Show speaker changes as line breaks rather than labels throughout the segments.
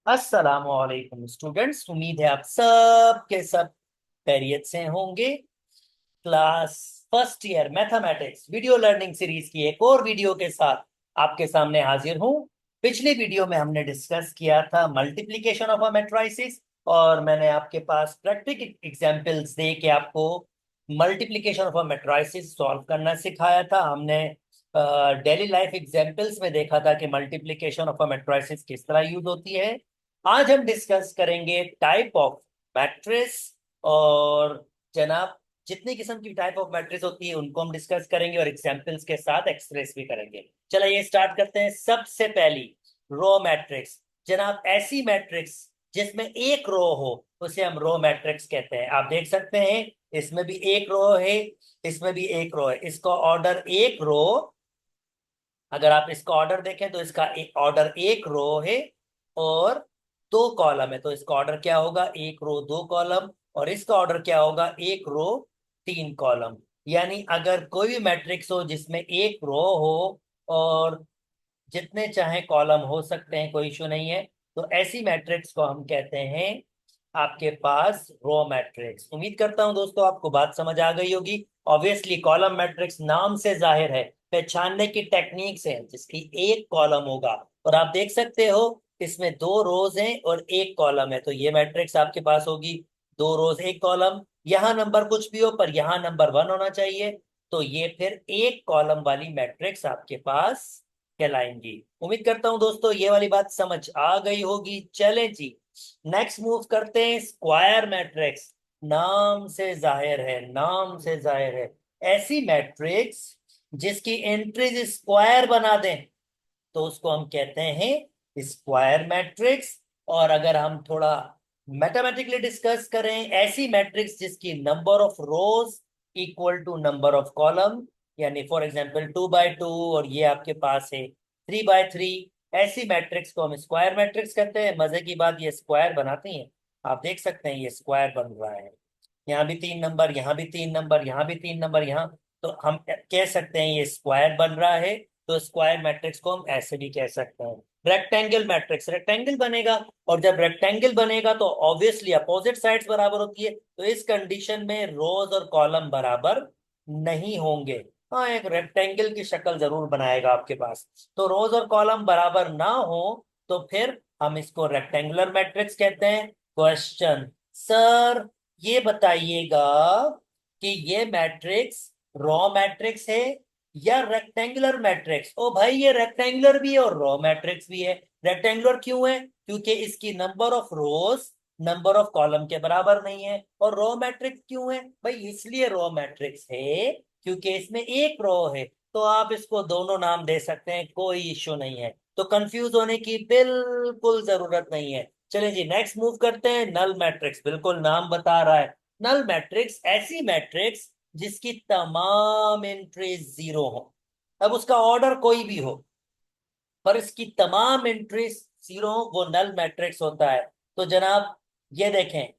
अस्सलामुअलैकुम स्टूडेंट्स, उम्मीद है आप सब के सब खैरियत से होंगे। Class first year mathematics video learning series की एक और वीडियो के साथ आपके सामने हाजिर हूं। पिछले वीडियो में हमने डिस्कस किया था मल्टीप्लिकेशन ऑफ अ मैट्रिसेस, और मैंने आपके पास प्रैक्टिकल एग्जांपल्स दे के आपको multiplication of a matrices solve करना सिखाया था। हमने डेली लाइफ एग्जांपल्स में देखा था कि मल्टीप्लिकेशन ऑफ अ मैट्रिसेस किस तरह यूज होती है। आज हम डिस्कस करेंगे टाइप ऑफ मैट्रिक्स, और जनाब जितनी किस्म की टाइप ऑफ मैट्रिक्स होती है उनको हम डिस्कस करेंगे और एग्जांपल्स के साथ एक्सप्रेस भी करेंगे। चलिए स्टार्ट करते हैं। सबसे पहली रो मैट्रिक्स। जनाब ऐसी मैट्रिक्स जिसमें एक रो हो उसे हम रो मैट्रिक्स कहते हैं। आप देख सकते हैं इसमें भी एक रो है, इसमें भी एक रो है। इसका ऑर्डर एक रो, अगर आप इसका ऑर्डर देखें तो इसका ऑर्डर एक रो है और दो कॉलम है। तो इसका ऑर्डर क्या होगा? एक रो दो कॉलम। और इसका ऑर्डर क्या होगा? एक रो तीन कॉलम। यानी अगर कोई भी मैट्रिक्स हो जिसमें एक रो हो और जितने चाहे कॉलम हो सकते हैं, कोई इशू नहीं है, तो ऐसी मैट्रिक्स को हम कहते हैं आपके पास रो मैट्रिक्स। उम्मीद करता हूं दोस्तों आपको बात समझ आ गई होगी। ऑब्वियसली कॉलम मैट्रिक्स नाम से जाहिर है, पहचानने की टेक्निक्स है जिसकी एक कॉलम होगा। और आप देख सकते हो इसमें दो रोज हैं और एक कॉलम है, तो ये मैट्रिक्स आपके पास होगी दो रोज एक कॉलम। यहाँ नंबर कुछ भी हो पर यहाँ नंबर वन होना चाहिए, तो ये फिर एक कॉलम वाली मैट्रिक्स आपके पास कहलाएंगी। उम्मीद करता हूं दोस्तों ये वाली बात समझ आ गई होगी। चलें जी, नेक्स्ट मूव करते हैं। Square matrix. नाम से जाहिर है, नाम से जाहिर है, ऐसी मैट्रिक्स जिसकी एंट्रीज स्क्वायर बना दें तो उसको हम कहते हैं स्क्वायर मैट्रिक्स। और अगर हम थोड़ा मैथमेटिकली डिस्कस करें, ऐसी मैट्रिक्स जिसकी number of rows equal to number of column, यानी फॉर एग्जांपल 2 बाय 2 और ये आपके पास है 3 बाय 3, ऐसी मैट्रिक्स को हम स्क्वायर मैट्रिक्स कहते हैं। मजे की बात ये स्क्वायर बनाती हैं, आप देख सकते हैं ये स्क्वायर बन रहा है। यहाँ भी तीन नंबर, यहाँ भी तीन नंबर, यहाँ भी तीन नंबर, यहाँ, तो हम कह सकते हैं ये स्क्वायर बन रहा है। तो स्क्वायर मैट्रिक्स को हम ऐसे भी कह सकते हैं। रेक्टेंगल मैट्रिक्स, रेक्टेंगल बनेगा, और जब रेक्टेंगल बनेगा तो ऑब्वियसली अपोजिट साइड्स बराबर होती है, तो इस कंडीशन में रोज और कॉलम बराबर नहीं होंगे। हाँ, एक रेक्टेंगल की शक्ल जरूर बनाएगा आपके पास। तो रोज और कॉलम बराबर ना हो तो फिर हम इसको रेक्टेंगुलर मैट्रिक्स कहते हैं। क्वेश्चन सर, ये बताइएगा कि ये मैट्रिक्स रॉ मैट्रिक्स है या रेक्टेंगुलर मैट्रिक्स? ओ भाई, ये रेक्टेंगुलर भी है और रॉ मैट्रिक्स भी है। रेक्टेंगुलर क्यों है? क्योंकि इसकी number of rose number of column के बराबर नहीं है। और रॉ मैट्रिक्स क्यों है भाई? इसलिए रॉ मैट्रिक्स है क्योंकि इसमें एक रो है। तो आप इसको दोनों नाम दे सकते हैं, कोई इश्यू नहीं है। तो कंफ्यूज होने की बिल्कुल जरूरत नहीं है। चलिए जी, नेक्स्ट मूव करते हैं। नल मैट्रिक्स, बिल्कुल नाम बता रहा है। नल मैट्रिक्स ऐसी मैट्रिक्स जिसकी तमाम एंट्रीज जीरो हो। अब उसका ऑर्डर कोई भी हो पर इसकी तमाम एंट्रीज जीरो हो, वो नल मैट्रिक्स होता है। तो जनाब ये देखें,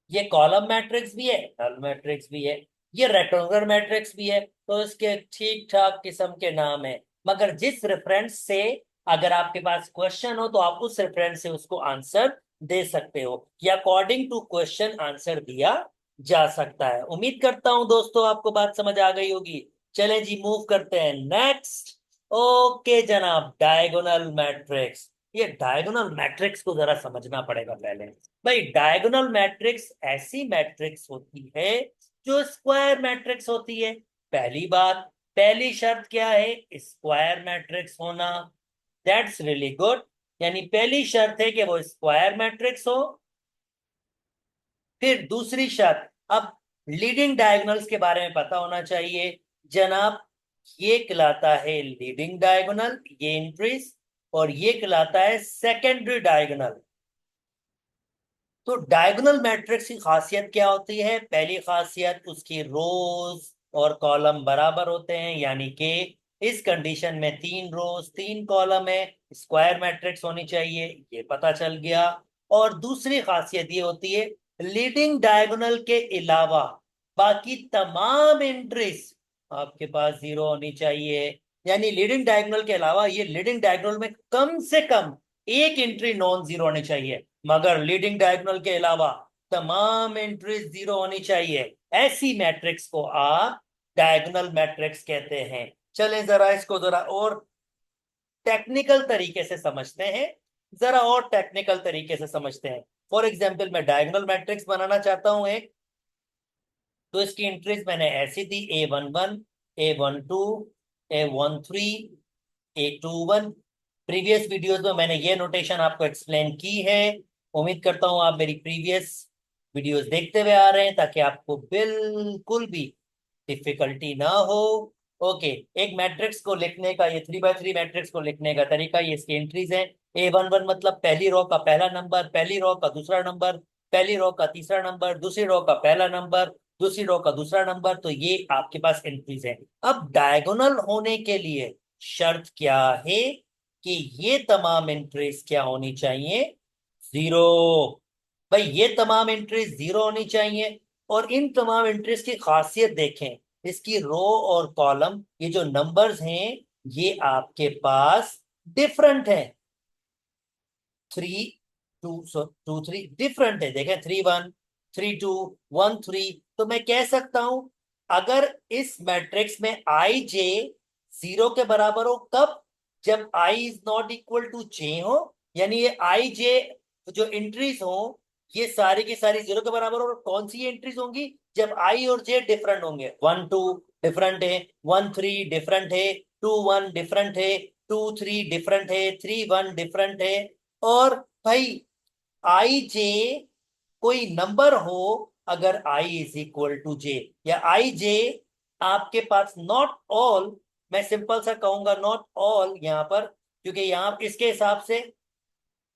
ये कॉलम मैट्रिक्स भी है, नल मैट्रिक्स भी है, ये रेक्टेंगुलर मैट्रिक्स भी है। तो इसके ठीक ठाक किस्म के नाम है। मगर जिस रेफरेंस से अगर आपके पास क्वेश्चन हो तो आप उस रेफरेंस से उसको आंसर दे सकते हो, या अकॉर्डिंग टू क्वेश्चन आंसर दिया जा सकता है। उम्मीद करता हूं दोस्तों आपको बात समझ आ गई होगी। चले जी, मूव करते हैं नेक्स्ट। ओके जनाब, डायगोनल मैट्रिक्स। ये डायगोनल मैट्रिक्स को जरा समझना पड़ेगा पहले। भाई डायगोनल मैट्रिक्स ऐसी मैट्रिक्स होती है जो स्क्वायर मैट्रिक्स होती है। पहली बात, पहली शर्त क्या है? स्क्वायर मैट्रिक्स होना। That's really good. यानी पहली शर्त है कि वो स्क्वायर मैट्रिक्स हो। फिर दूसरी शर्त, अब लीडिंग डायगोनल्स के बारे में पता होना चाहिए जनाब। ये कहलाता है लीडिंग डायगोनल, ये एंट्रीज, और ये कहलाता है सेकेंडरी डायगोनल। तो डायगोनल मैट्रिक्स की खासियत क्या होती है? पहली खासियत, उसकी रोज और कॉलम बराबर होते हैं, यानी कि इस कंडीशन में तीन रोज तीन कॉलम है, स्क्वायर मैट्रिक्स होनी चाहिए, ये पता चल गया। और दूसरी खासियत ये होती है, लीडिंग डायगोनल के अलावा बाकी तमाम एंट्रीज आपके पास जीरो होनी चाहिए। यानी लीडिंग डायगोनल के अलावा ये लीडिंग डायगोनल में कम से कम एक एंट्री नॉन जीरो होनी चाहिए, मगर लीडिंग डायगोनल के अलावा तमाम एंट्रीज जीरो होनी चाहिए। ऐसी मैट्रिक्स को आप डायगोनल मैट्रिक्स कहते हैं। चलें जरा इसको जरा और टेक्निकल तरीके से समझते हैं, जरा और टेक्निकल तरीके से समझते हैं। फॉर एग्जाम्पल मैं डायगोनल मैट्रिक्स बनाना चाहता हूं एक, तो इसकी एंट्रीज मैंने ऐसी दी, A11, A12, A13, A21। Previous videos में मैंने ये नोटेशन आपको एक्सप्लेन की है। उम्मीद करता हूं आप मेरी प्रीवियस वीडियोस देखते हुए आ रहे हैं ताकि आपको बिल्कुल भी डिफिकल्टी ना हो। ओके, एक मैट्रिक्स को लिखने का, ये 3 बाय 3 मैट्रिक्स को लिखने का तरीका, ये इसकी एंट्रीज है। A11 मतलब पहली रो का पहला नंबर, पहली रो का दूसरा नंबर, पहली रो का तीसरा नंबर, दूसरी रो का पहला नंबर, दूसरी रो का दूसरा नंबर। तो ये आपके पास एंट्रीज है। अब डायगोनल होने के लिए शर्त क्या है कि ये तमाम एंट्रीज क्या होनी चाहिए? जीरो। भाई ये तमाम एंट्रीज जीरो होनी चाहिए। और इन तमाम एंट्रीज की खासियत देखें, इसकी रो और कॉलम, ये जो नंबर्स हैं ये आपके पास डिफरेंट है। 3 2 2 3 डिफरेंट है, देखें 3 1 3 2 1 3। तो मैं कह सकता हूं, अगर इस मैट्रिक्स में आई जे जीरो के बराबर हो, कब? जब I is not equal to जे हो, यानी ये आई जे जो एंट्रीज हो ये सारी की सारी जीरो के बराबर हो। और कौन सी एंट्रीज होंगी? जब आई और जे डिफरेंट होंगे। 1 2 डिफरेंट है, 1 3 डिफरेंट है, 2 1 डिफरेंट है, 2 3 डिफरेंट है, 3 1 डिफरेंट है। और भाई आई जे कोई नंबर हो, अगर आई इज इक्वल टू जे, या आई जे आपके पास नॉट ऑल, मैं सिंपल सा कहूंगा नॉट ऑल यहां पर, क्योंकि यहां इसके हिसाब से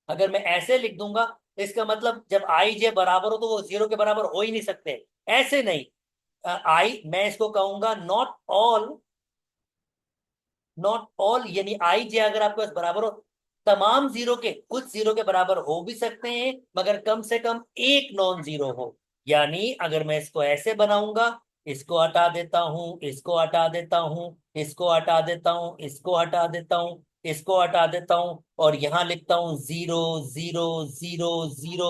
अगर मैं ऐसे लिख दूंगा, इसका मतलब जब आई जे बराबर हो तो वो जीरो के बराबर हो ही नहीं सकते। ऐसे नहीं, आई मैं इसको कहूंगा नॉट ऑल, नॉट ऑल यानी आई जे अगर आपके पास बराबर हो, तमाम जीरो के, कुछ जीरो के बराबर हो भी सकते हैं मगर कम से कम एक नॉन जीरो हो। यानी अगर मैं इसको ऐसे बनाऊंगा, इसको हटा देता हूं, इसको हटा देता हूं, इसको हटा देता हूं, इसको हटा देता हूं, इसको हटा देता हूं, और यहां लिखता हूं 0 0 0 0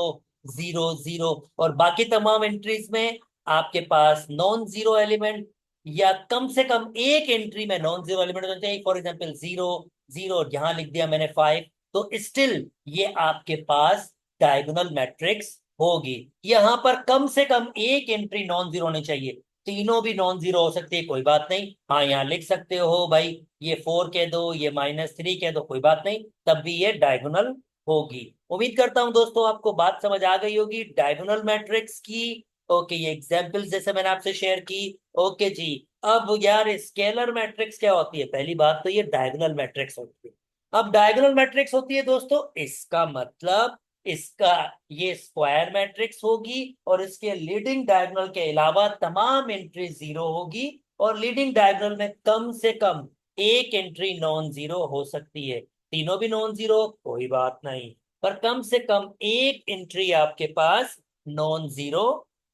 0 0, और बाकी तमाम एंट्रीज में आपके पास नॉन जीरो एलिमेंट, या कम से कम एक एंट्री में नॉन जीरो एलिमेंट होना चाहिए। फॉर एग्जांपल 0 0, और यहां लिख दिया मैंने 5, तो स्टिल ये आपके पास डायगोनल मैट्रिक्स होगी। यहां पर कम से कम एक एंट्री नॉन जीरो होनी चाहिए। तीनों भी नॉन जीरो हो सकती है, कोई बात नहीं। हाँ यहाँ लिख सकते हो भाई, ये 4 कह दो, ये -3 कह दो, कोई बात नहीं, तब भी ये डायगोनल होगी। उम्मीद करता हूं दोस्तों आपको बात समझ आ गई होगी डायगोनल मैट्रिक्स की। ओके, ये एग्जाम्पल्स जैसे मैंने आपसे शेयर की। ओके जी। अब यार स्केलर मैट्रिक्स क्या होती है? पहली बात तो ये डायगोनल मैट्रिक्स होती है। अब डायगोनल मैट्रिक्स होती है दोस्तों, इसका मतलब इसका ये स्क्वायर मैट्रिक्स होगी, और इसके लीडिंग डायगोनल के अलावा तमाम एंट्री जीरो होगी, और लीडिंग डायगोनल में कम से कम एक एंट्री नॉन जीरो हो सकती है। तीनों भी नॉन जीरो कोई बात नहीं, पर कम से कम एक एंट्री आपके पास नॉन जीरो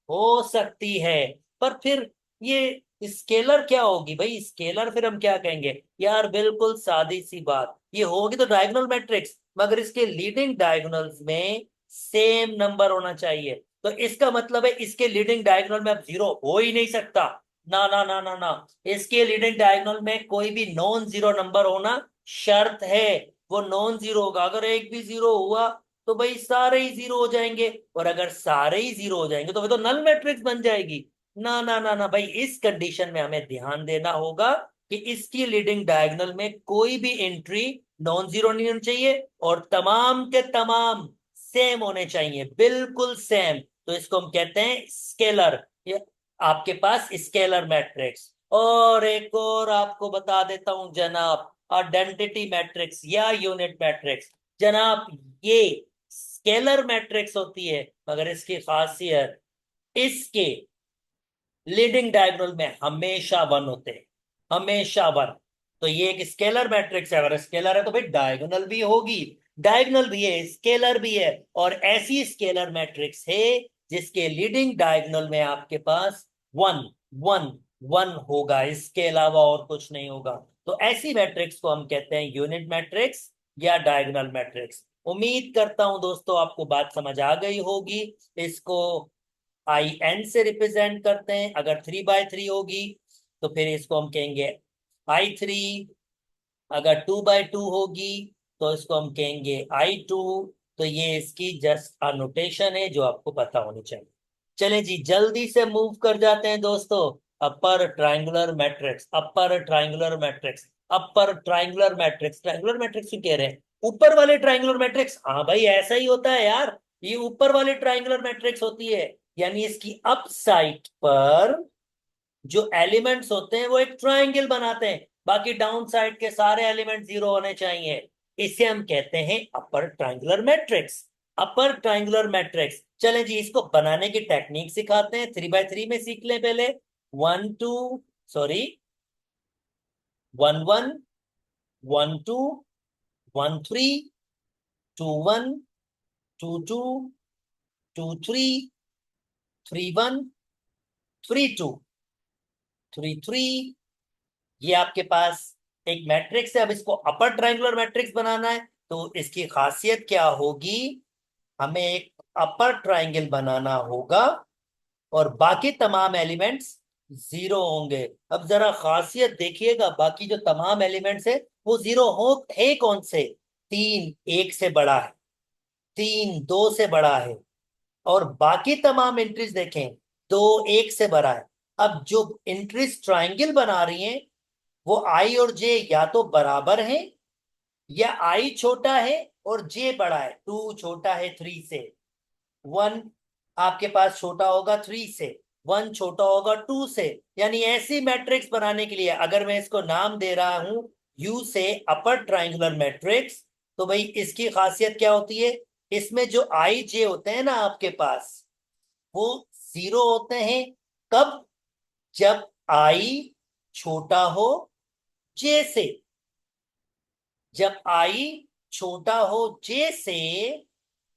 हो सकती है। पर फिर ये स्केलर क्या होगी भाई? स्केलर फिर हम क्या कहेंगे? यार बिल्कुल सादी सी बात, ये होगी तो डायगोनल मैट्रिक्स, मगर इसके लीडिंग डायगोनल्स में सेम नंबर होना चाहिए। तो इसका मतलब है इसके लीडिंग डायगोनल में अब जीरो हो ही नहीं सकता। ना ना ना ना ना, इसके लीडिंग डायगोनल में कोई भी नॉन जीरो नंबर होना शर्त है। वो नॉन जीरो होगा, अगर एक भी जीरो हुआ तो भाई सारे ही जीरो हो जाएंगे, और अगर सारे ही जीरो हो जाएंगे तो फिर तो नल मैट्रिक्स बन जाएगी। ना ना ना ना भाई, इस कंडीशन में हमें ध्यान देना होगा कि इसकी लीडिंग डायगोनल में कोई भी एंट्री नॉन जीरो नहीं होनी चाहिए, और तमाम के तमाम सेम होने चाहिए, बिल्कुल सेम। तो इसको हम कहते हैं स्केलर। ये आपके पास स्केलर मैट्रिक्स। और एक और आपको बता देता हूं जनाब, आइडेंटिटी मैट्रिक्स या यूनिट मैट्रिक्स। जनाब ये स्केलर मैट्रिक्स होती है, मगर इसकी खासियत, इसके लीडिंग डायगोनल में हमेशा वन होते हैं, हमेशा वन। तो ये एक स्केलर मैट्रिक्स है, अगर स्केलर है तो भाई डायगोनल भी होगी, डायगोनल भी है, स्केलर भी है। और ऐसी स्केलर मैट्रिक्स है जिसके लीडिंग डायगोनल में आपके पास वन वन वन होगा, इसके अलावा और कुछ नहीं होगा। तो ऐसी मैट्रिक्स को हम कहते हैं यूनिट मैट्रिक्स या डायगोनल मैट्रिक्स। उम्मीद करता हूं दोस्तों आपको बात समझ आ गई होगी। इसको आई एन से रिप्रेजेंट करते हैं। अगर 3/3 होगी तो फिर इसको हम कहेंगे I3। अगर 2/2 होगी तो इसको हम कहेंगे I2। तो ये इसकी जस्ट नोटेशन है जो आपको पता होनी चाहिए। चले जी, जल्दी से मूव कर जाते हैं दोस्तों। Upper triangular matrix, upper triangular matrix, upper triangular matrix. Triangular matrix क्यों कह रहे हैं? ऊपर वाले ट्राइंगुलर मैट्रिक्स। हाँ भाई, ऐसा ही होता है यार। ये ऊपर वाले ट्राइंगुलर मैट्रिक्स होती है, यानी इसकी अप साइड पर जो एलिमेंट्स होते हैं वो एक ट्राइंगल बनाते हैं, बाकी डाउन साइड के सारे एलिमेंट जीरो होने चाहिए। इसे हम कहते हैं upper triangular matrix. Upper triangular matrix. चलें जी, इसको बनाने की टेक्निक सिखाते हैं। 3/3 में सीख लें पहले। 1 1 2 1 3 2 1 2 2 2 3 3 1 3 2 3 3। ये आपके पास एक मैट्रिक्स है। अब इसको अपर ट्रायंगुलर मैट्रिक्स बनाना है तो इसकी खासियत क्या होगी? हमें एक अपर ट्रायंगल बनाना होगा और बाकी तमाम एलिमेंट्स जीरो होंगे। अब जरा खासियत देखिएगा, बाकी जो तमाम एलिमेंट्स है वो जीरो हो है कौन से? 3 1 से बड़ा है, 3 2 से बड़ा है, और बाकी तमाम एंट्रीज देखें, 2 1 से बड़ा है। अब जो एंट्रीज ट्रायंगल बना रही हैं वो आई और जे या तो बराबर हैं, या आई छोटा है और जे बड़ा है। 2 छोटा है 3 से, 1 आपके पास छोटा होगा 3 से, 1 छोटा होगा 2 से। यानी ऐसी मैट्रिक्स बनाने के लिए अगर मैं इसको नाम दे रहा हूं यू से अपर ट्राइंगुलर मैट्रिक्स, तो भाई इसकी खासियत क्या होती है? इसमें जो आई जे होते हैं ना आपके पास, वो जीरो होते हैं। कब? जब आई छोटा हो जे से। जब आई छोटा हो जे से,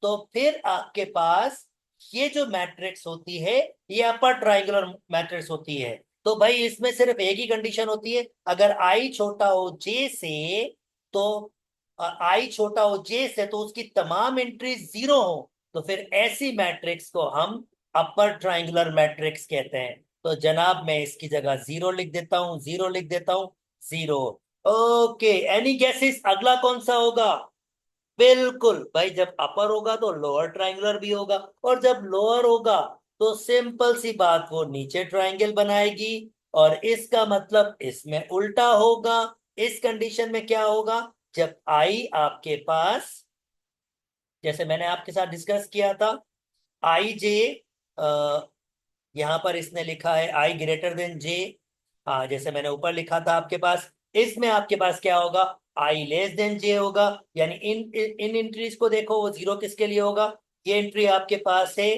तो फिर आपके पास ये जो मैट्रिक्स होती है ये अपर ट्राइंगुलर मैट्रिक्स होती है। तो भाई इसमें सिर्फ एक ही कंडीशन होती है, अगर आई छोटा हो जे से, तो आई छोटा हो जे से तो उसकी तमाम एंट्रीज जीरो हो, तो फिर ऐसी मैट्रिक्स को हम अपर ट्राइंगुलर मैट्रिक्स कहते हैं। तो जनाब मैं इसकी जगह जीरो लिख देता हूं, जीरो लिख देता हूं, जीरो। ओके, एनी गेसेस अगला कौन सा होगा? बिल्कुल भाई, जब अपर होगा तो लोअर ट्रायंगुलर भी होगा, और जब लोअर होगा तो सिंपल सी बात, वो नीचे ट्रायंगल बनाएगी। और इसका मतलब इसमें उल्टा होगा। इस कंडीशन में क्या होगा? जब आई आपके पास, जैसे मैंने आपके साथ डिस्कस किया था, आई जे, यहां पर इसने लिखा है आई ग्रेटर देन जे। हाँ, जैसे मैंने ऊपर लिखा था आपके पास, इसमें आपके पास क्या होगा? आई लेस देन जे होगा। यानी इन इन एंट्रीज को देखो, वो जीरो किसके लिए होगा? ये एंट्री आपके पास है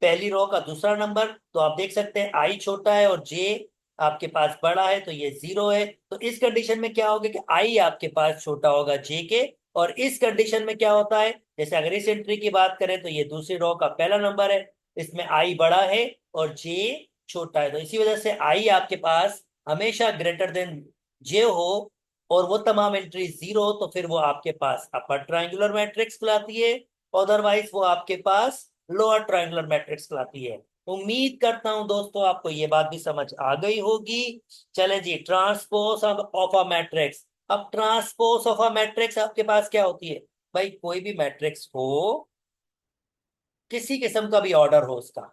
पहली रो का दूसरा नंबर, तो आप देख सकते हैं आई छोटा है और जे आपके पास बड़ा है, तो ये जीरो है। तो इस कंडीशन में क्या होगा कि आई आपके पास छोटा होगा जे के। और इस कंडीशन में क्या होता है, जैसे अगर इस एंट्री की बात करें तो ये दूसरी रो का पहला नंबर है, इसमें आई बड़ा है और जे छोटा है, तो इसी वजह से आई आपके पास हमेशा ग्रेटर देन जे हो और वो तमाम एंट्री जीरो हो, तो फिर वो आपके पास अपर ट्रायंगुलर मैट्रिक्स कहलाती है। अदरवाइज वो आपके पास लोअर ट्रायंगुलर मैट्रिक्स कहलाती है। उम्मीद करता हूं दोस्तों आपको ये बात भी समझ आ गई होगी। चलें जी, ट्रांसपोज ऑफ अ मैट्रिक्स। अब ट्रांसपोज ऑफ अ मैट्रिक्स आपके पास क्या होती है? भाई कोई भी मैट्रिक्स हो, किसी किस्म का भी ऑर्डर हो उसका।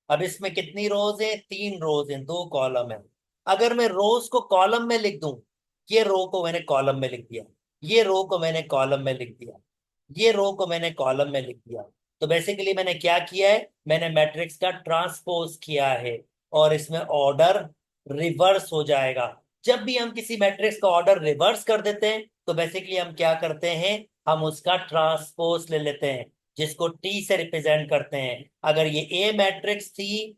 अब इसमें कितनी रोज है? 3 रोज हैं, 2 कॉलम है। अगर मैं रोज को कॉलम में लिख दूं, ये रो को मैंने कॉलम में लिख दिया, ये रो को मैंने कॉलम में लिख दिया, ये रो को मैंने कॉलम में लिख दिया, तो बेसिकली मैंने क्या किया है? मैंने मैट्रिक्स का ट्रांसपोज किया है, और इसमें ऑर्डर रिवर्स हो जाएगा। जब भी हम किसी मैट्रिक्स का ऑर्डर रिवर्स कर देते हैं तो बेसिकली हम क्या करते हैं? हम उसका ट्रांसपोज ले लेते हैं, जिसको टी से रिप्रेजेंट करते हैं। अगर ये ए मैट्रिक्स थी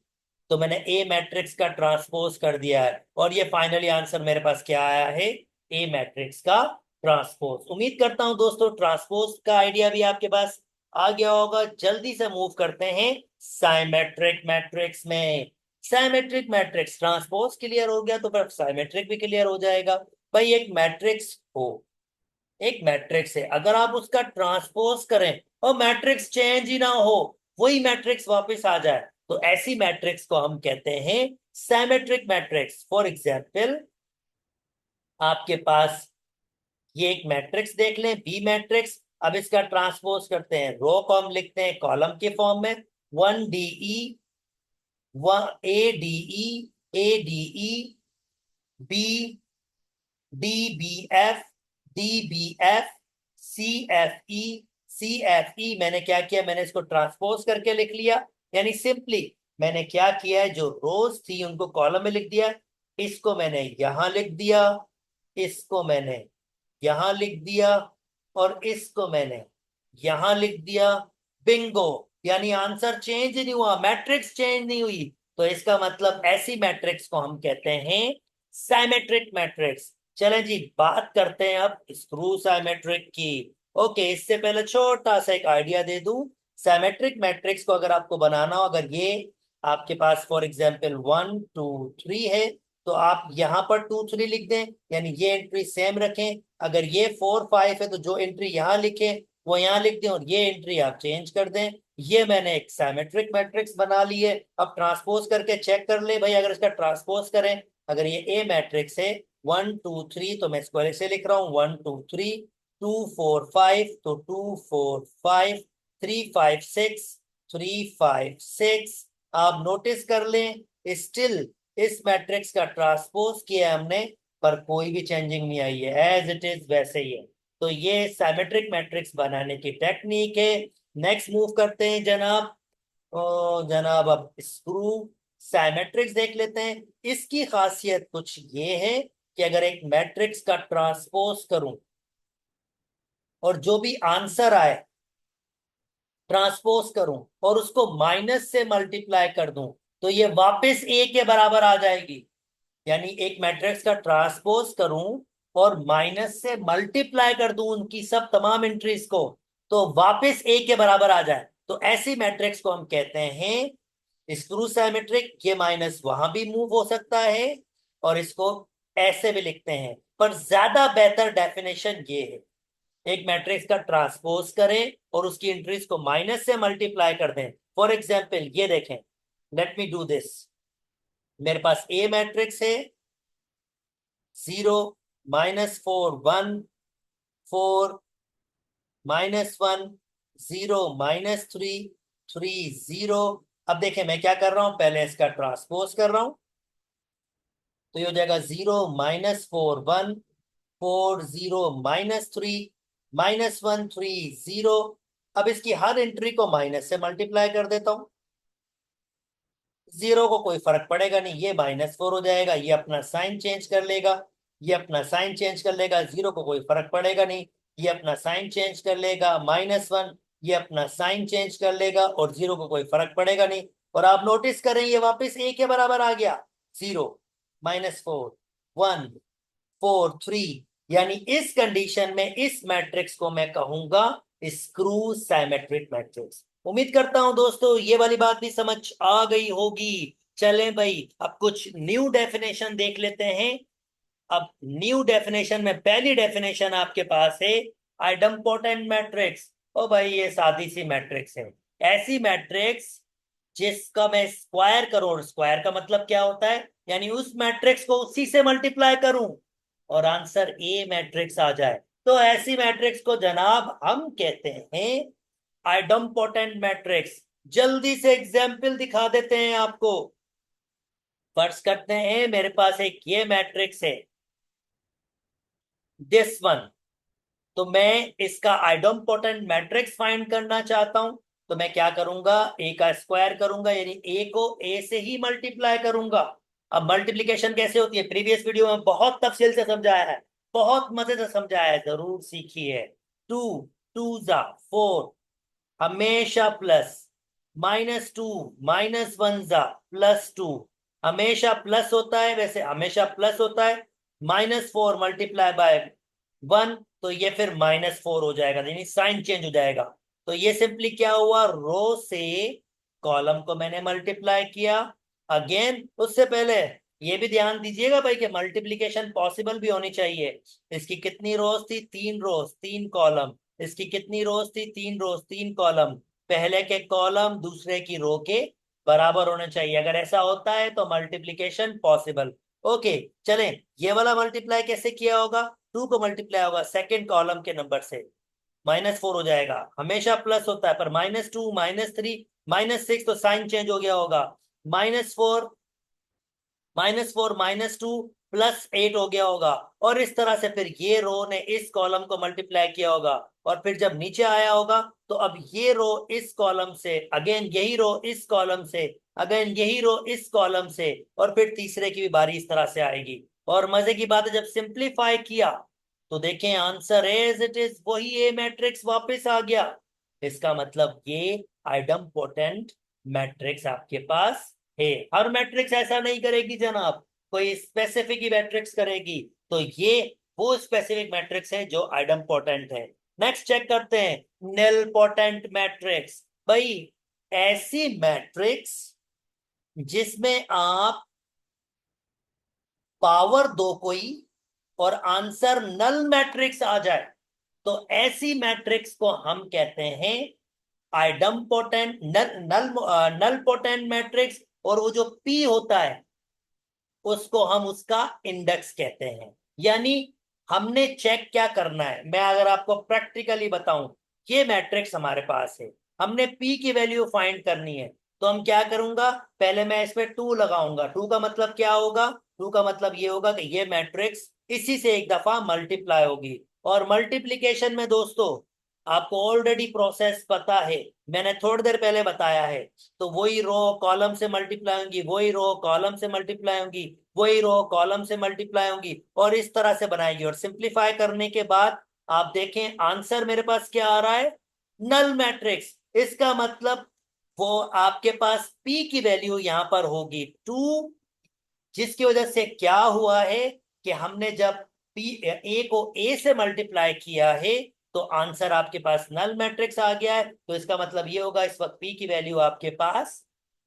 तो मैंने ए मैट्रिक्स का ट्रांसपोज कर दिया है, और ये फाइनली आंसर मेरे पास क्या आया है? ए मैट्रिक्स का ट्रांसपोज। उम्मीद करता हूं दोस्तों ट्रांसपोज का आइडिया भी आपके पास आ गया होगा। जल्दी से मूव करते हैं साइमेट्रिक मैट्रिक्स में। साइमेट्रिक मैट्रिक्स ट्रांसपोज क्लियर हो गया तो फिर साइमेट्रिक भी क्लियर हो जाएगा। भाई एक मैट्रिक्स हो, एक मैट्रिक्स है, अगर आप उसका ट्रांसपोज करें और मैट्रिक्स चेंज ही ना हो, वही मैट्रिक्स वापस आ जाए, तो ऐसी मैट्रिक्स को हम कहते हैं सिमेट्रिक मैट्रिक्स। फॉर एग्जाम्पल, आपके पास ये एक मैट्रिक्स देख लें, बी मैट्रिक्स। अब इसका ट्रांसपोज करते हैं, रो को हम लिखते हैं कॉलम के फॉर्म में, 1 DE, one ADE, ADE, B DBF, DBF, CFE, CFE। मैंने क्या किया, मैंने इसको ट्रांसपोज करके लिख लिया। यानी सिंपली मैंने क्या किया है, जो रोज थी उनको कॉलम में लिख दिया, इसको मैंने यहां लिख दिया, इसको मैंने यहां लिख दिया, और इसको मैंने यहां लिख दिया। बिंगो। यानी आंसर चेंज ही नहीं हुआ, मैट्रिक्स चेंज नहीं हुई। तो इसका मतलब ऐसी मैट्रिक्स को हम कहते हैं साइमेट्रिक मैट्रिक्स। चलें जी, बात करते हैं अब स्क्रू साइमेट्रिक की। ओके, इससे पहले छोटा सा एक आइडिया दे दूं। साइमेट्रिक मैट्रिक्स को अगर आपको बनाना हो, अगर ये आपके पास फॉर एग्जांपल 1 2 3 है, तो आप यहां पर 2 3 लिख दें, यानी ये एंट्री सेम रखें। अगर ये 4 5 है, तो जो एंट्री यहां लिखे वो यहां लिख दें, और ये एंट्री आप चेंज कर दें। ये मैंने एक साइमेट्रिक मैट्रिक्स बना ली है। अब ट्रांसपोज करके चेक कर ले भाई, अगर इसका ट्रांसपोज करें, अगर ये ए मैट्रिक्स है 1 2 3, तो मैं इसको ऐसे लिख रहा हूँ 1 2 3, 2 4 5, तो 2 4 5, 3 5 6, 3 5 6। आप नोटिस कर लें, स्टिल इस मैट्रिक्स का ट्रांसपोज किया है हमने, पर कोई भी चेंजिंग नहीं आई है, एज इट इज वैसे ही है। तो ये साइमेट्रिक मैट्रिक्स बनाने की टेक्निक है। नेक्स्ट मूव करते हैं जनाब। जनाब अब स्क्रू साइमेट्रिक्स देख लेते हैं। इसकी खासियत कुछ ये है कि अगर एक मैट्रिक्स का ट्रांसपोज करूं और जो भी आंसर आए ट्रांसपोज करूं और उसको माइनस से मल्टीप्लाई कर दूं, तो ये वापस ए के बराबर आ जाएगी। यानी एक मैट्रिक्स का ट्रांसपोज करूं और माइनस से मल्टीप्लाई कर दूं उनकी सब तमाम एंट्रीज को, तो वापस ए के बराबर आ जाए, तो ऐसी मैट्रिक्स को हम कहते हैं स्क्रू साइमेट्रिक। ये माइनस वहां भी मूव हो सकता है, और इसको ऐसे भी लिखते हैं, पर ज्यादा बेहतर डेफिनेशन ये है, एक मैट्रिक्स का ट्रांसपोज करें और उसकी एंट्रीज को माइनस से मल्टीप्लाई कर दें। फॉर एग्जाम्पल ये देखें, लेट मी डू दिस। मेरे पास ए मैट्रिक्स है, 0 -4 1 4 -1 0 -3 3 0। अब देखें मैं क्या कर रहा हूं, पहले इसका ट्रांसपोज कर रहा हूं, तो ये हो जाएगा 0 -4 1 4 0 -3 -1 3 0। अब इसकी हर एंट्री को माइनस से मल्टीप्लाई कर देता हूं, जीरो को कोई फर्क पड़ेगा नहीं, ये -4 हो जाएगा, ये अपना साइन चेंज कर लेगा, ये अपना साइन चेंज कर लेगा, जीरो को कोई फर्क पड़ेगा नहीं, ये अपना साइन चेंज कर लेगा, -1, ये अपना साइन चेंज कर लेगा, और जीरो को कोई फर्क पड़ेगा नहीं। और आप नोटिस करें, ये वापस ए के बराबर आ गया, 0 -4 1 4 3। यानी इस कंडीशन में इस मैट्रिक्स को मैं कहूंगा स्क्रू साइमेट्रिक मैट्रिक्स। उम्मीद करता हूं दोस्तों ये वाली बात भी समझ आ गई होगी। चलें भाई, अब कुछ न्यू डेफिनेशन देख लेते हैं। अब न्यू डेफिनेशन में पहली डेफिनेशन आपके पास है आइडम्पोटेंट मैट्रिक्स। ओ भाई, ये सादी सी मैट्रिक्स है, ऐसी मैट्रिक्स जिसका मैं स्क्वायर करूं, और स्क्वायर का मतलब क्या होता है, यानी उस मैट्रिक्स को उसी से मल्टीप्लाई करूं और आंसर ए मैट्रिक्स आ जाए, तो ऐसी मैट्रिक्स को जनाब हम कहते हैं आइडम्पोटेंट मैट्रिक्स। जल्दी से एग्जाम्पल दिखा देते हैं आपको। फर्ज करते हैं मेरे पास एक ये मैट्रिक्स है, दिस वन। तो मैं इसका आइडम्पोटेंट मैट्रिक्स फाइंड करना चाहता हूं, तो मैं क्या करूंगा, ए का स्क्वायर करूंगा, यानी ए को ए से ही मल्टीप्लाई करूंगा। अब मल्टीप्लिकेशन कैसे होती है, प्रीवियस वीडियो में बहुत तफसील से समझाया है, बहुत मजे से समझाया है, जरूर सीखिए। 2 2 ज़ा 4, हमेशा प्लस, -2 -1 ज़ा +2, हमेशा प्लस होता है, वैसे हमेशा प्लस होता है। -4 मल्टीप्लाई बाय 1, तो ये फिर -4 हो जाएगा, यानी साइन चेंज हो जाएगा। तो ये सिंपली क्या हुआ, रो से कॉलम को मैंने मल्टीप्लाई किया। अगेन उससे पहले ये भी ध्यान दीजिएगा भाई कि मल्टीप्लीकेशन पॉसिबल भी होनी चाहिए। इसकी कितनी रोज थी, 3 रोज 3 कॉलम। इसकी कितनी रोज थी, 3 रोज 3 कॉलम। पहले के कॉलम दूसरे की रो के बराबर होने चाहिए। अगर ऐसा होता है तो मल्टीप्लीकेशन पॉसिबल। ओके, चलें। ये वाला मल्टीप्लाई कैसे किया होगा, 2 को मल्टीप्लाई होगा सेकेंड कॉलम के नंबर से, -4 हो जाएगा। हमेशा प्लस होता है, पर -2 -3 -6 तो साइन चेंज हो गया होगा। -4 -4 -2 +8 हो गया होगा। और इस तरह से फिर ये रो ने इस कॉलम को मल्टीप्लाई किया होगा। और फिर जब नीचे आया होगा तो अब ये रो इस कॉलम से, अगेन यही रो इस कॉलम से, अगेन यही रो इस कॉलम से, और फिर तीसरे की भी बारी इस तरह से आएगी। और मजे की बात है, जब सिंप्लीफाई किया तो देखें आंसर एज इट इज वही ए मैट्रिक्स वापस आ गया। इसका मतलब ये आइडम्पोटेंट मैट्रिक्स आपके पास है। हर मैट्रिक्स ऐसा नहीं करेगी जनाब, कोई स्पेसिफिक ही मैट्रिक्स करेगी। तो ये वो स्पेसिफिक मैट्रिक्स है जो आइडम्पोटेंट है। नेक्स्ट चेक करते हैं, निलपोटेंट मैट्रिक्स। भाई ऐसी मैट्रिक्स जिसमें आप पावर दो कोई और आंसर नल मैट्रिक्स आ जाए, तो ऐसी मैट्रिक्स को हम कहते हैं आइडम्पोटेंट नल नल नल पोटेंट मैट्रिक्स। और वो जो पी होता है उसको हम उसका इंडेक्स कहते हैं। यानी हमने चेक क्या करना है, मैं अगर आपको प्रैक्टिकली बताऊं, ये मैट्रिक्स हमारे पास है, हमने पी की वैल्यू फाइंड करनी है। तो हम क्या करूंगा, पहले मैं इसमें 2 लगाऊंगा। 2 का मतलब क्या होगा, 2 का मतलब ये होगा कि ये मैट्रिक्स इसी से एक दफा मल्टीप्लाई होगी। और मल्टीप्लीकेशन में दोस्तों आपको ऑलरेडी प्रोसेस पता है, मैंने थोड़ी देर पहले बताया है। तो वही रो कॉलम से मल्टीप्लाई होंगी, वही रो कॉलम से मल्टीप्लाई होंगी, वही रो कॉलम से मल्टीप्लाई होंगी, और इस तरह से बनाएगी। और सिंप्लीफाई करने के बाद आप देखें आंसर मेरे पास क्या आ रहा है, नल मैट्रिक्स। इसका मतलब वो आपके पास पी की वैल्यू यहां पर होगी 2, जिसकी वजह से क्या हुआ है कि हमने जब पी ए को ए से मल्टीप्लाई किया है तो आंसर आपके पास नल मैट्रिक्स आ गया है। तो इसका मतलब ये होगा इस वक्त पी की वैल्यू आपके पास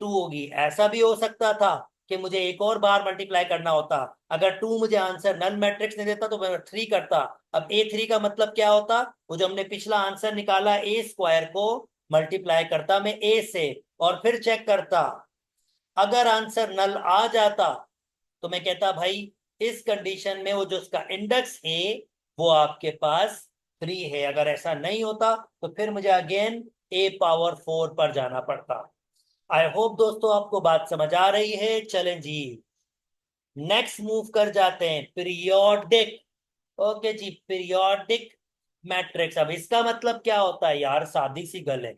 2 होगी। ऐसा भी हो सकता था कि मुझे एक और बार मल्टीप्लाई करना होता। अगर 2 मुझे आंसर नल मैट्रिक्स नहीं देता तो मैं 3 करता। अब A3 का मतलब क्या होता, वो जो हमने पिछला आंसर निकाला A² को मल्टीप्लाई करता मैं A से, और फिर चेक करता। अगर आंसर नल आ जाता तो मैं कहता भाई इस कंडीशन में वो जो उसका इंडेक्स है वो आपके पास 3 है। अगर ऐसा नहीं होता तो फिर मुझे अगेन A⁴ पर जाना पड़ता। आई होप दोस्तों आपको बात समझ आ रही है। चलें जी, नेक्स्ट मूव कर जाते हैं, पीरियोडिक। ओके जी, पीरियोडिक मैट्रिक्स। अब इसका मतलब क्या होता है यार, सादी सी गल है,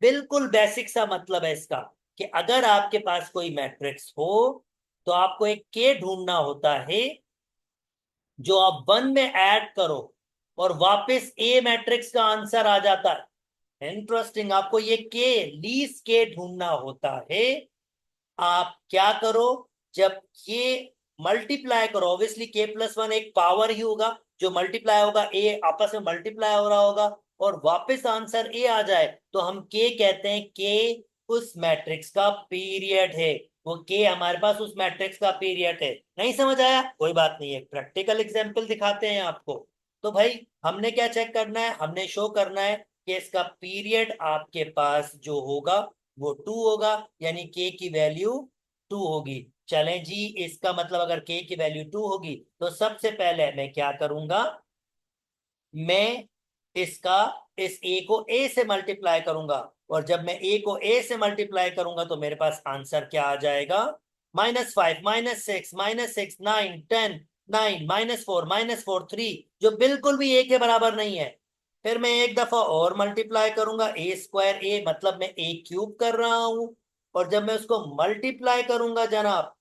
बिल्कुल बेसिक सा मतलब है इसका, कि अगर आपके पास कोई मैट्रिक्स हो तो आपको एक के ढूंढना होता है जो आप 1 में ऐड करो और वापस ए मैट्रिक्स का आंसर आ जाता है। इंटरेस्टिंग, आपको ये के लीस्ट के ढूंढना होता है। आप क्या करो, जब ये मल्टीप्लाई करो, ऑब्वियसली k+1 एक पावर ही होगा, जो मल्टीप्लाई होगा ए आपस में मल्टीप्लाई हो रहा होगा, और वापस आंसर ए आ जाए तो हम के कहते हैं के उस मैट्रिक्स का पीरियड है। वो के हमारे पास उस मैट्रिक्स का पीरियड है। नहीं समझ आया, कोई बात नहीं है, प्रैक्टिकल एग्जांपल दिखाते हैं आपको। तो भाई हमने क्या चेक करना है, हमने शो करना है कि इसका पीरियड आपके पास जो होगा वो 2 होगा, यानी के की वैल्यू 2 होगी। चलें जी, इसका मतलब अगर के की वैल्यू 2 होगी तो सबसे पहले मैं क्या करूंगा, मैं इसका इस ए को ए से मल्टीप्लाई करूंगा। और जब मैं ए को ए से मल्टीप्लाई करूंगा तो मेरे पास आंसर क्या आ जाएगा, -5 -6 -6 9 10 9 -4 -4 3, जो बिल्कुल भी ए के बराबर नहीं है। फिर मैं एक दफा और मल्टीप्लाई करूंगा, A² मतलब मैं A³ कर रहा हूं। और जब मैं उसको मल्टीप्लाई करूंगा जनाब,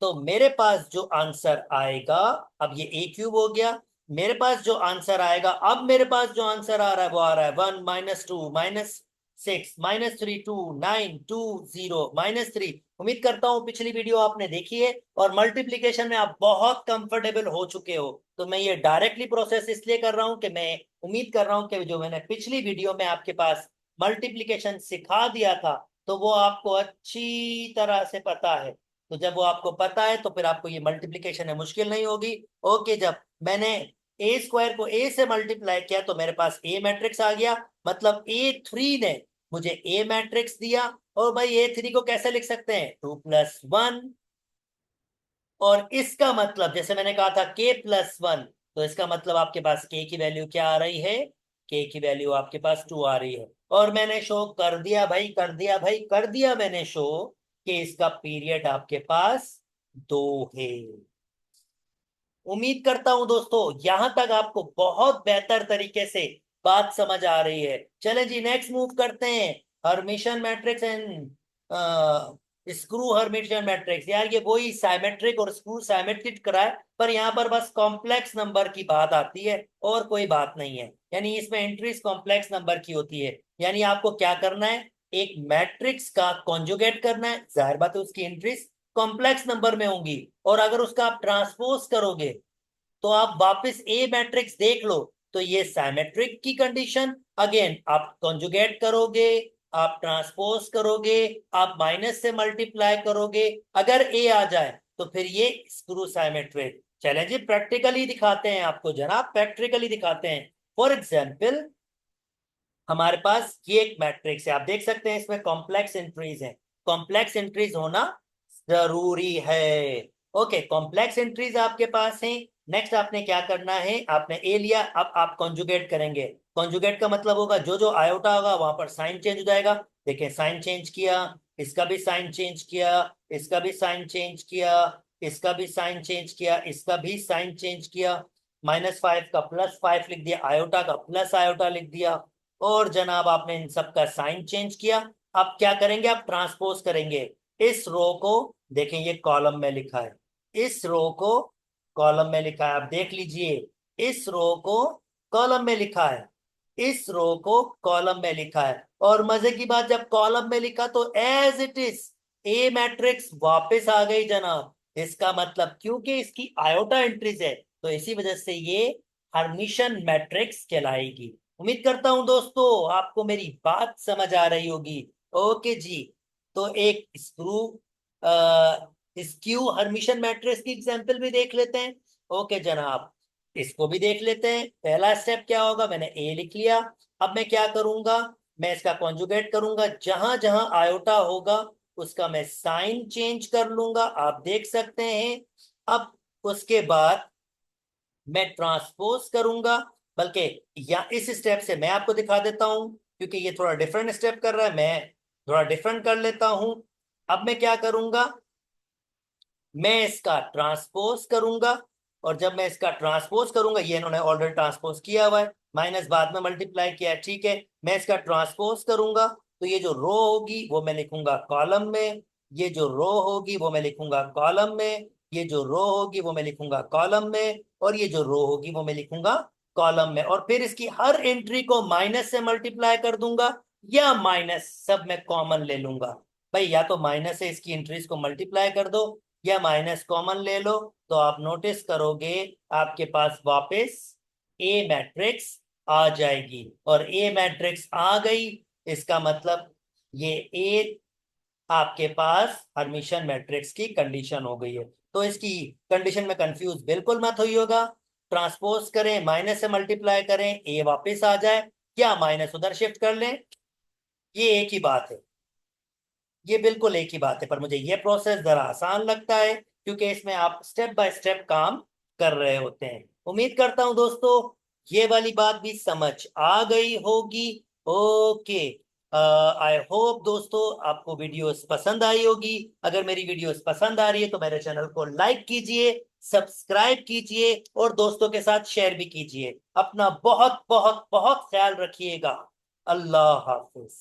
तो मेरे पास जो आंसर आएगा, अब ये A³ हो गया, मेरे पास जो आंसर आएगा, अब मेरे पास जो आंसर आ रहा है वो आ रहा है 1 -2 -6 -3 2 9 2 0 -3। उम्मीद करता हूं पिछली वीडियो आपने देखी है और मल्टीप्लीकेशन में आप बहुत कंफर्टेबल हो चुके हो। तो मैं ये डायरेक्टली प्रोसेस इसलिए कर रहा हूं कि मैं उम्मीद कर रहा हूं कि जो मैंने पिछली वीडियो में आपके पास मल्टीप्लीकेशन सिखा दिया था तो वो आपको अच्छी तरह से पता है। तो जब वो आपको पता है तो फिर आपको ये मल्टीप्लिकेशन है मुश्किल नहीं होगी। ओके, जब मैंने ए स्क्वायर को ए से मल्टीप्लाई किया तो मेरे पास ए मैट्रिक्स आ गया। मतलब ए3 ने मुझे ए मैट्रिक्स दिया। और भाई ए3 को कैसे लिख सकते हैं, 2+1। और इसका मतलब जैसे मैंने कहा था k+1, तो इसका मतलब आपके पास k की वैल्यू क्या आ रही है, k की वैल्यू आपके पास 2 आ रही है। और मैंने शो कर दिया भाई, कर दिया भाई, कर दिया मैंने शो कि इसका पीरियड आपके पास 2 है। उम्मीद करता हूं दोस्तों यहां तक आपको बहुत बेहतर तरीके से बात समझ आ रही है। चले जी, नेक्स्ट मूव करते हैं। Hermitian matrix and screw Hermitian matrix. यार ये वही साइमेट्रिक और स्क्रू साइमेट्रिक कराए, पर यहाँ पर बस कॉम्प्लेक्स नंबर की बात आती है और कोई बात नहीं है। यानी इसमें एंट्रीज कॉम्प्लेक्स नंबर की होती है। यानी आपको क्या करना है, एक मैट्रिक्स का कॉन्जुगेट करना है, जाहिर बात है उसकी एंट्रीज कॉम्प्लेक्स नंबर में होंगी। और अगर उसका आप ट्रांसपोज करोगे तो आप वापस ए मैट्रिक्स देख लो, तो ये साइमेट्रिक की कंडीशन। अगेन आप कॉन्जुगेट करोगे, आप ट्रांसपोज करोगे, आप माइनस से मल्टीप्लाई करोगे, अगर ए आ जाए तो फिर ये स्क्रू साइमेट्रिक। चलें जी प्रैक्टिकली दिखाते हैं आपको, जनाब प्रैक्टिकली दिखाते हैं। फॉर एग्जाम्पल हमारे पास ये एक मैट्रिक्स है, आप देख सकते हैं इसमें कॉम्प्लेक्स एंट्रीज हैं। कॉम्प्लेक्स एंट्रीज होना जरूरी है। ओके, कॉम्प्लेक्स एंट्रीज आपके पास हैं। नेक्स्ट आपने क्या करना है, आपने ए लिया, अब आप कॉन्जुगेट करेंगे। कॉन्जुगेट का मतलब होगा जो जो आयोटा होगा वहां पर साइन चेंज हो जाएगा। देखिए साइन चेंज किया, इसका भी साइन चेंज किया, इसका भी साइन चेंज किया, इसका भी साइन चेंज किया, इसका भी साइन चेंज किया। -5 का +5 लिख दिया, आयोटा का प्लस आयोटा लिख दिया। और जनाब आपने इन सब का साइन चेंज किया। अब क्या करेंगे, आप ट्रांसपोज करेंगे। इस रो को देखें, ये कॉलम में लिखा है, इस रो को कॉलम में लिखा है, आप देख लीजिए। इस रो को कॉलम में लिखा है, इस रो को कॉलम में लिखा है। और मजे की बात, जब कॉलम में लिखा तो as it is a matrix वापस आ गई जनाब। इसका मतलब क्योंकि इसकी आयोटा एंट्रीज है तो इसी वजह से ये हर्मिशन मैट्रिक्स कहलाएगी। उम्मीद करता हूं दोस्तों आपको मेरी बात समझ आ रही होगी। ओके जी, तो एक स्क्रू स्क्यू हर्मिशन मैट्रिक्स की एग्जांपल भी देख लेते हैं। ओके जनाब, इसको भी देख लेते हैं। पहला स्टेप क्या होगा, मैंने ए लिख लिया। अब मैं क्या करूंगा, मैं इसका कॉन्जुगेट करूंगा, जहां जहां आयोटा होगा उसका मैं साइन चेंज कर लूंगा, आप देख सकते हैं। अब उसके बाद मैं ट्रांसपोज करूंगा, बल्कि या इस स्टेप से मैं आपको दिखा देता हूं क्योंकि ये थोड़ा डिफरेंट स्टेप कर रहा है, मैं थोड़ा डिफरेंट कर लेता हूं। अब मैं क्या करूंगा, मैं इसका ट्रांसपोज करूंगा। और जब मैं इसका ट्रांसपोज करूंगा, ये इन्होंने ऑलरेडी ट्रांसपोज किया हुआ है, माइनस बाद में मल्टीप्लाई किया है, ठीक है। मैं इसका ट्रांसपोज करूंगा तो ये जो रो होगी वो मैं लिखूंगा कॉलम में, ये जो रो होगी वो मैं लिखूंगा कॉलम में, ये जो रो होगी वो मैं लिखूंगा कॉलम में, और ये जो रो होगी वो मैं लिखूंगा कॉलम में। और फिर इसकी हर एंट्री को माइनस से मल्टीप्लाई कर दूंगा, या माइनस सब मैं कॉमन ले लूंगा। भाई या तो माइनस से इसकी एंट्रीज को मल्टीप्लाई कर दो या माइनस कॉमन ले लो, तो आप नोटिस करोगे आपके पास वापस ए मैट्रिक्स आ जाएगी। और ए मैट्रिक्स आ गई, इसका मतलब ये ए आपके पास हर्मिशन मैट्रिक्स की कंडीशन हो गई है। तो इसकी कंडीशन में कंफ्यूज बिल्कुल मत होइएगा। ट्रांसपोज करें, माइनस से मल्टीप्लाई करें, ए वापस आ जाए, या माइनस उधर शिफ्ट कर लें, ये एक ही बात है, ये बिल्कुल एक ही बात है। पर मुझे ये प्रोसेस जरा आसान लगता है क्योंकि इसमें आप स्टेप बाय स्टेप काम कर रहे होते हैं। उम्मीद करता हूं दोस्तों ये वाली बात भी समझ आ गई होगी। ओके, आई होप दोस्तों आपको वीडियोस पसंद आई होगी। अगर मेरी वीडियोस पसंद आ रही है तो मेरे चैनल को लाइक कीजिए, सब्सक्राइब कीजिए और दोस्तों के साथ शेयर भी कीजिए। अपना बहुत बहुत बहुत ख्याल रखिएगा। अल्लाह हाफिज।